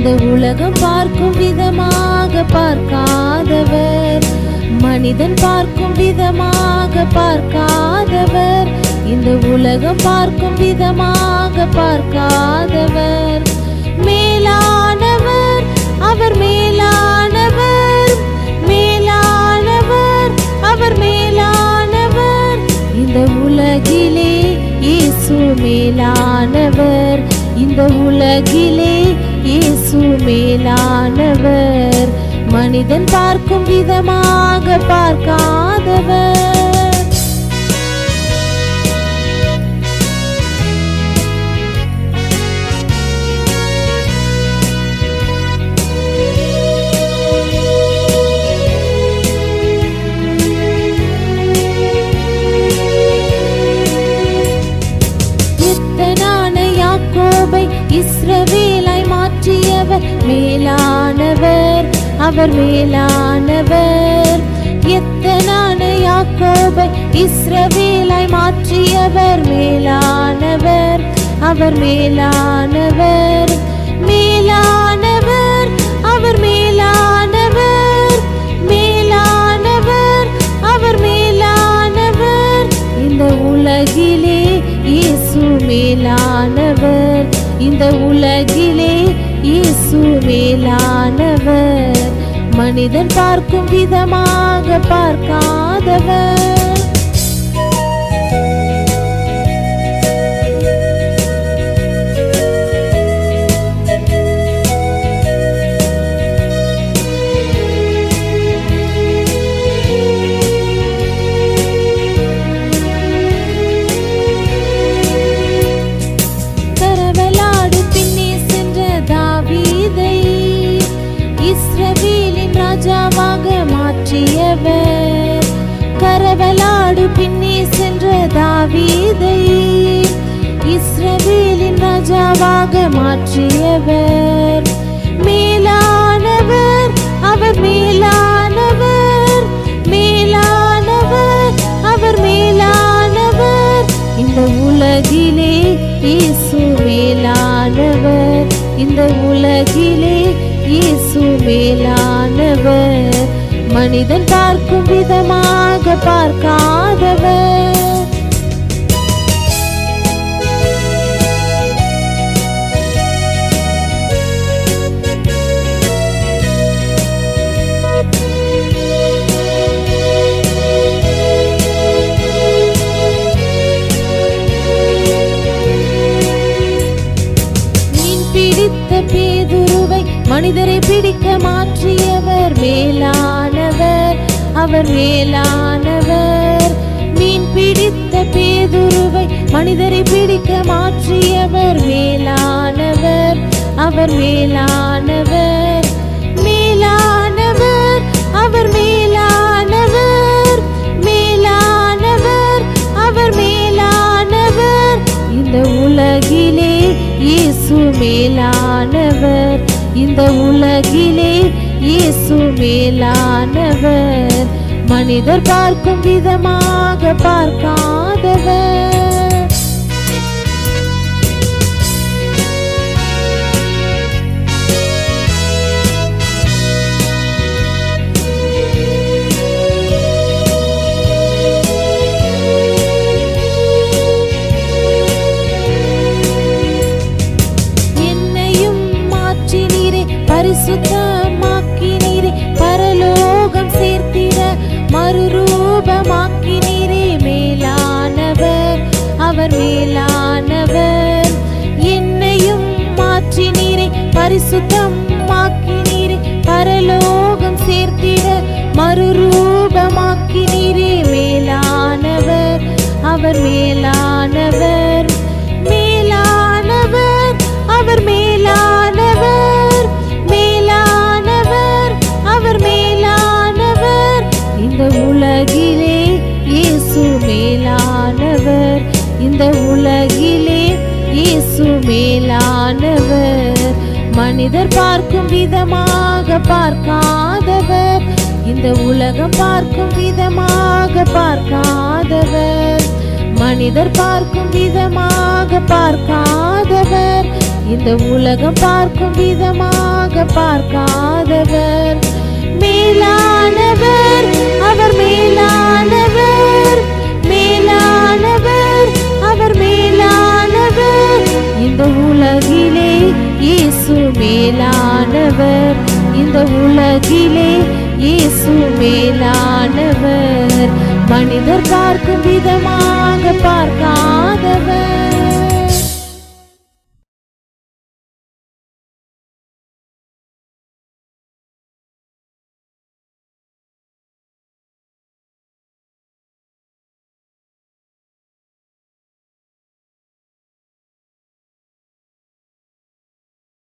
இந்த உலகம் பார்க்கும் விதமாக பார்க்காதவர், மனிதன் பார்க்கும் விதமாக பார்க்காதவர், இந்த உலகம் பார்க்கும் விதமாக பார்க்காதவர். மேலானவர், அவர் மேலானவர், மேலானவர், அவர் மேலானவர். இந்த உலகிலே இயேசு மேலானவர், இந்த உலகிலே இயேசு மேலானவர், மனிதன் பார்க்கும் விதமாக பார்க்காதவர். இஸ்ரவேலை மாற்றியவர் மேலானவர், அவர் மேலானவர். எத்தனான யாக்கோபை இஸ்ரவேலை மாற்றியவர் மேலானவர், அவர் மேலானவர். மேலானவர், அவர் மேலானவர், மேலானவர், அவர் மேலானவர். இந்த உலகிலே இயேசு மேலானவர், இந்த உலகிலே இயேசு மேலானவர், மனிதன் பார்க்கும் விதமாக பார்க்காதவர். இஸ்ரவேலின் ராஜாவாக மாற்றியவர், கரவலாடு பின்னே சென்ற தாவீதை இஸ்ரவேலின் ராஜாவாக மாற்றியவர். மேலானவர், அவர் மேலானவர், மேலானவர், அவர் மேலானவர். இந்த உலகிலே இயேசு மேலானவர், இந்த உலகிலே இயேசு மேலானவர், மனிதன் பார்க்கும் விதமாக பார்க்காதவர். மீன் பிடித்த பேதுருவை மனிதரை பிடிக்க மாற்றியவர் மேலானவர், அவர் மேலானவர். மீன் பிடித்த பேதுருவை மனிதரை பிடிக்க மாற்றியவர் மேலானவர், அவர் மேலானவர். மேலானவர், அவர் மேலானவர், மேலானவர், அவர் மேலானவர். இந்த உலகிலே இயேசு மேலானவர், இந்த உலகிலே இயேசு மேலானவர், மனிதர் பார்க்கும் விதமாக பார்க்காதவர். பரிசுத்தமாக்கினீரே, பரலோகம் சேர்த்திட மறுரூபமாக்கினீரே. மேலானவர், அவர் மேலானவர். என்னையும் மாற்றினீரே, பரிசுத்தமாக்கினீரே, பரலோகம் சேர்த்திட மறுரூபமாக்கினீரே. மேலானவர், அவர் மேலானவர். மேலானவர், அவர் மேலானவர், மேலானவர், அவர் மேலானவர். இந்த உலகிலே இயேசு மேலானவர், இந்த உலகிலே இயேசு மேலானவர், மனிதர் பார்க்கும் விதமாக பார்க்காதவர், இந்த உலகம் பார்க்கும் விதமாக பார்க்காதவர், மனிதர் பார்க்கும் விதமாக பார்க்காதவர், இந்த உலகம் பார்க்கும் விதமாக பார்க்காதவர். மேலானவர், அவர் மேலானவர், மேலானவர், அவர் மேலானவர். இந்த உலகிலே இயேசு மேலானவர், இந்த உலகிலே இயேசு மேலானவர். மனிதர் பார்க்கும் விதமாக பார்க்காதவர்.